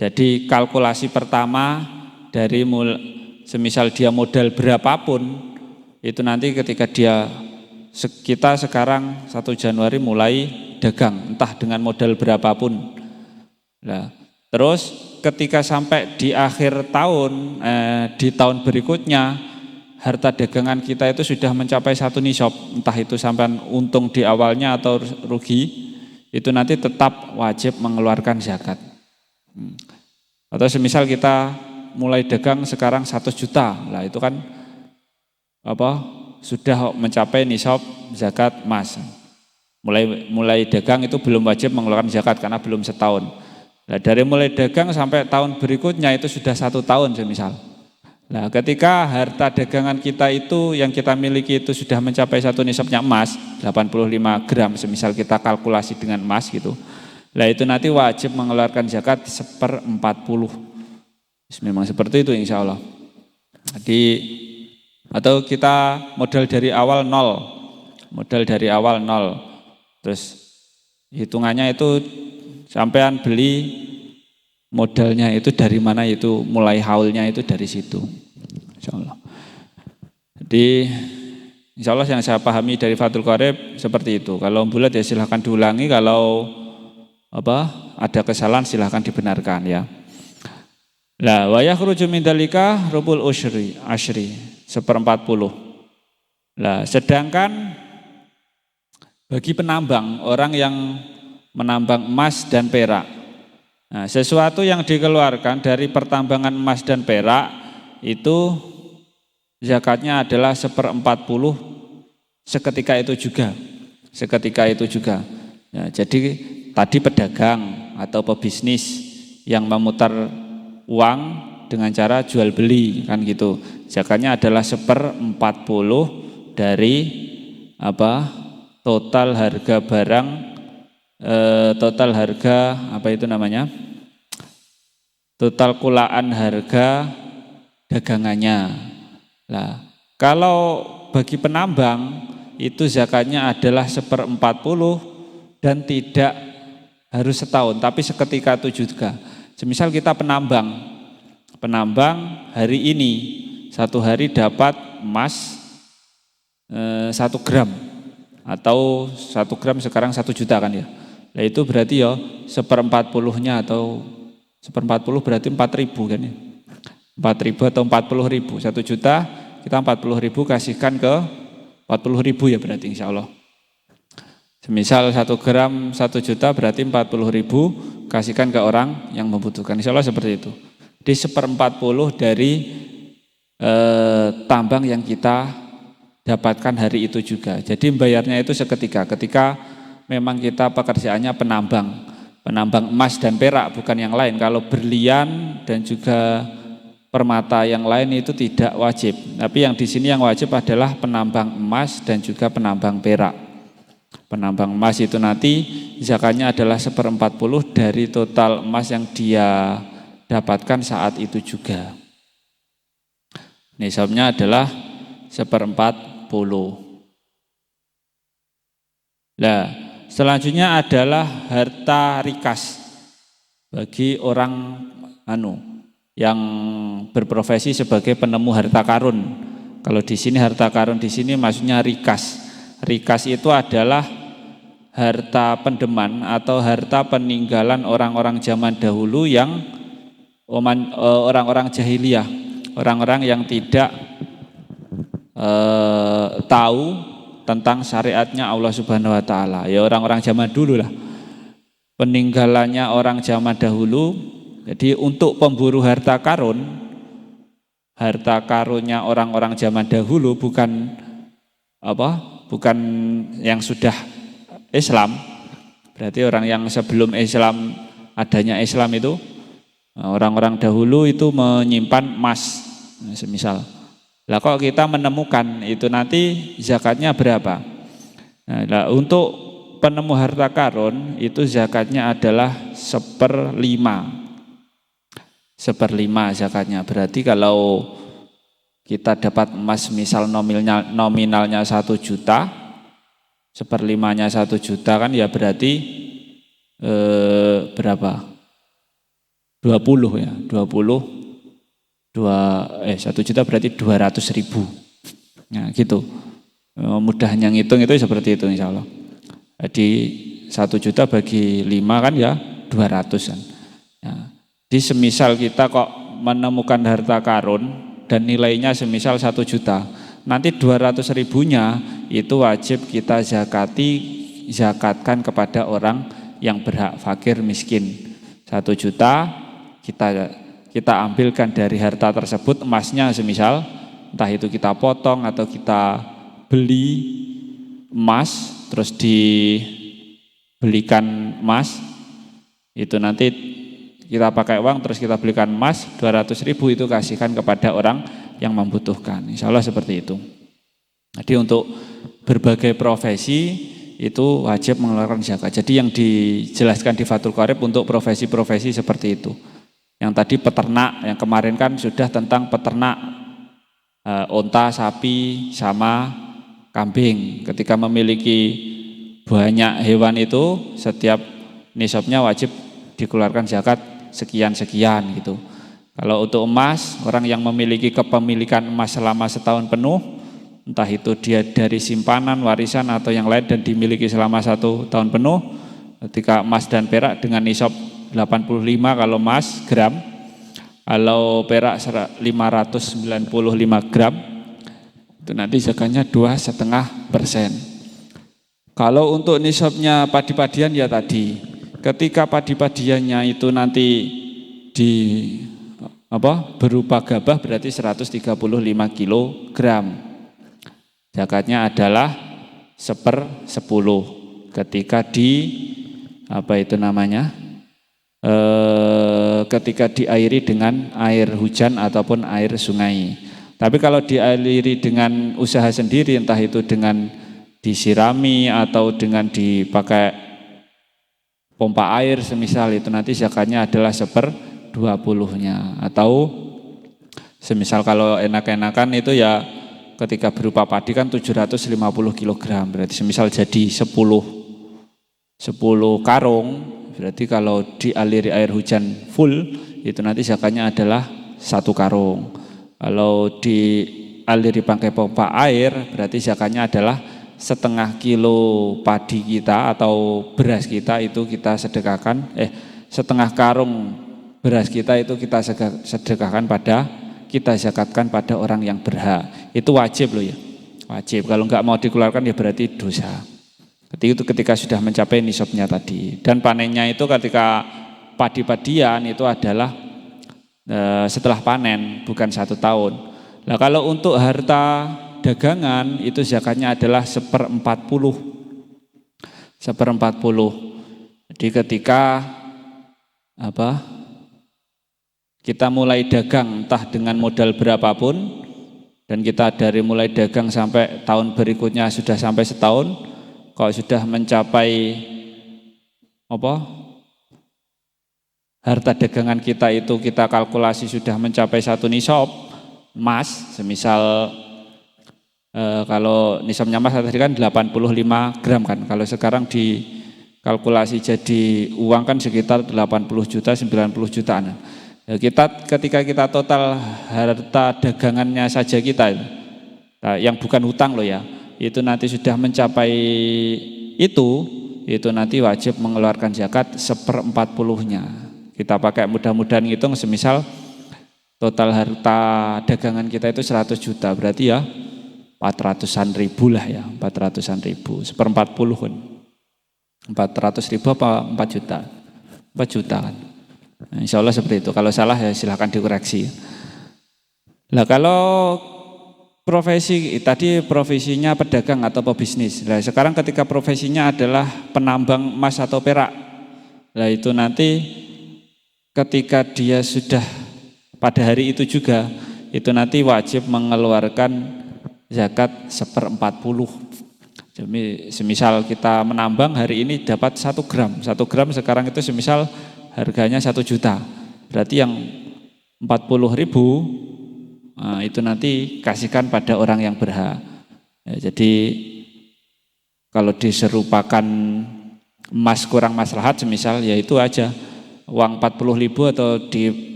Jadi kalkulasi pertama dari semisal dia modal berapapun, itu nanti ketika kita sekarang 1 Januari mulai dagang, entah dengan modal berapapun. Nah, terus ketika sampai di akhir tahun, di tahun berikutnya, harta dagangan kita itu sudah mencapai 1 nisab, entah itu sampai untung di awalnya atau rugi, itu nanti tetap wajib mengeluarkan zakat. Atau semisal kita mulai dagang sekarang 100 juta, lah itu kan sudah mencapai nisab zakat emas. Mulai dagang itu belum wajib mengeluarkan zakat karena belum setahun. Nah, dari mulai dagang sampai tahun berikutnya itu sudah 1 tahun semisal. Nah, ketika harta dagangan kita itu yang kita miliki itu sudah mencapai 1 nisabnya emas, 85 gram semisal kita kalkulasi dengan emas gitu. Nah, itu nanti wajib mengeluarkan zakat 1/40. Memang seperti itu insya Allah. Jadi atau kita modal dari awal 0, terus hitungannya itu sampean beli modalnya itu dari mana, itu mulai haulnya itu dari situ, insya Allah. Jadi insya Allah yang saya pahami dari Fathul Qorib seperti itu. Kalau bulat ya silahkan diulangi, kalau ada kesalahan silahkan dibenarkan ya. Lah wa yakhruju min dzalika rubul asyri 1/40. Lah sedangkan bagi penambang, orang yang menambang emas dan perak, nah, sesuatu yang dikeluarkan dari pertambangan emas dan perak itu zakatnya adalah 1/40 seketika itu juga. Ya, jadi tadi pedagang atau pebisnis yang memutar uang dengan cara jual beli kan gitu. Zakatnya adalah 1/40 dari total harga barang, total harga total kulaan harga dagangannya. Nah, kalau bagi penambang itu zakatnya adalah 1/40 dan tidak harus setahun, tapi seketika itu juga. Semisal kita penambang hari ini 1 hari dapat emas 1 gram, atau 1 gram sekarang 1 juta kan ya. Nah itu berarti ya 1/40-nya atau 1/40 berarti 4.000 kan ya. 4.000 atau 40.000, 1 juta kita 40.000 kasihkan ke 40.000 ya berarti insya Allah. Semisal 1 gram 1 juta berarti 40.000 kasihkan ke orang yang membutuhkan. Insya Allah seperti itu. Di 1/40 dari tambang yang kita dapatkan hari itu juga. Jadi bayarnya itu ketika memang kita pekerjaannya penambang emas dan perak, bukan yang lain. Kalau berlian dan juga permata yang lain itu tidak wajib. Tapi yang di sini yang wajib adalah penambang emas dan juga penambang perak. Penambang emas itu nanti zakatnya adalah 1/40 dari total emas yang dia dapatkan saat itu juga. Nisabnya adalah 1/40. Nah, selanjutnya adalah harta rikas bagi orang yang berprofesi sebagai penemu harta karun. Kalau di sini harta karun di sini maksudnya rikas. Rikas itu adalah harta pendeman atau harta peninggalan orang-orang zaman dahulu yang orang-orang jahiliyah, orang-orang yang tidak tahu tentang syariatnya Allah Subhanahu wa taala. Ya orang-orang zaman dulu lah. Peninggalannya orang zaman dahulu. Jadi untuk pemburu harta karunnya orang-orang zaman dahulu bukan yang sudah Islam. Berarti orang yang sebelum Islam, adanya Islam itu, orang-orang dahulu itu menyimpan emas, semisal. Lah kok kita menemukan itu nanti zakatnya berapa? Nah, untuk penemu harta karun itu zakatnya adalah 1/5 zakatnya. Berarti kalau kita dapat emas misal nominalnya 1 juta, 1/5-nya 1 juta kan ya berarti berapa? 20 ya, 1 juta berarti 200.000. Nah gitu. Mudahnya ngitung itu seperti itu insya Allah. Jadi 1 juta bagi 5 kan ya 200-an. Nah, di semisal kita kok menemukan harta karun dan nilainya semisal 1 juta, nanti 200.000-nya itu wajib kita zakatkan kepada orang yang berhak, fakir miskin. 1 juta kita ambilkan dari harta tersebut, emasnya semisal, entah itu kita potong atau kita beli emas terus dibelikan emas, itu nanti kita pakai uang terus kita belikan emas 200.000, itu kasihkan kepada orang yang membutuhkan. Insya Allah seperti itu. Jadi untuk berbagai profesi itu wajib mengeluarkan zakat. Jadi yang dijelaskan di Fathul Qorib untuk profesi-profesi seperti itu. Yang tadi peternak, yang kemarin kan sudah tentang peternak onta, sapi, sama kambing. Ketika memiliki banyak hewan itu, setiap nisabnya wajib dikeluarkan zakat sekian-sekian gitu. Kalau untuk emas, orang yang memiliki kepemilikan emas selama setahun penuh, entah itu dia dari simpanan, warisan atau yang lain dan dimiliki selama 1 tahun penuh, ketika emas dan perak dengan nisab 85 kalau emas gram, kalau perak 595 gram, itu nanti zakatnya 2,5%. Kalau untuk nisabnya padi-padian ya tadi, ketika padi-padiannya itu nanti berupa gabah berarti 135 kilogram. Zakatnya adalah 1/10 ketika ketika diairi dengan air hujan ataupun air sungai. Tapi kalau dialiri dengan usaha sendiri, entah itu dengan disirami atau dengan dipakai pompa air semisal, itu nanti zakatnya adalah 1/20-nya. Atau semisal kalau enak-enakan itu ya ketika berupa padi kan 750 kg, berarti semisal jadi 10 karung, berarti kalau dialiri air hujan full itu nanti zakatnya adalah 1 karung. Kalau dialiri pakai pompa air berarti zakatnya adalah 0,5 kilo padi kita atau beras kita itu kita sedekahkan, 0,5 karung beras kita itu kita sedekahkan kita zakatkan pada orang yang berhak. Itu wajib loh ya, wajib. Kalau enggak mau dikeluarkan ya berarti dosa. Ketika sudah mencapai nisabnya tadi. Dan panennya itu ketika padi-padian itu adalah setelah panen, bukan 1 tahun. Nah kalau untuk harta dagangan itu zakatnya adalah 1/40. Jadi ketika kita mulai dagang entah dengan modal berapapun, dan kita dari mulai dagang sampai tahun berikutnya sudah sampai setahun, kalau sudah mencapai harta dagangan kita itu kita kalkulasi sudah mencapai 1 nisab emas, semisal kalau nisabnya emas tadi kan 85 gram kan, kalau sekarang dikalkulasi jadi uang kan sekitar 80 juta, 90 jutaan. Ketika kita total harta dagangannya saja kita, yang bukan hutang loh ya, itu nanti sudah mencapai itu nanti wajib mengeluarkan zakat 1/40-nya. Kita pakai mudah-mudahan ngitung semisal total harta dagangan kita itu 100 juta, berarti ya 400-an ribu lah ya, 400-an ribu, 1/40 kan. 400.000 apa 4 juta? 4 juta kan. Nah, insya Allah seperti itu. Kalau salah ya silahkan dikoreksi. Nah kalau profesi tadi profesinya pedagang atau pebisnis. Nah sekarang ketika profesinya adalah penambang emas atau perak. Nah itu nanti ketika dia sudah pada hari itu juga, itu nanti wajib mengeluarkan zakat 1/40. Jadi semisal kita menambang hari ini dapat 1 gram. 1 gram sekarang itu semisal harganya 1 juta. Berarti yang 40.000 itu nanti kasihkan pada orang yang berhak. Ya, jadi kalau diserupakan emas kurang maslahat semisal ya itu aja. uang 40.000 atau di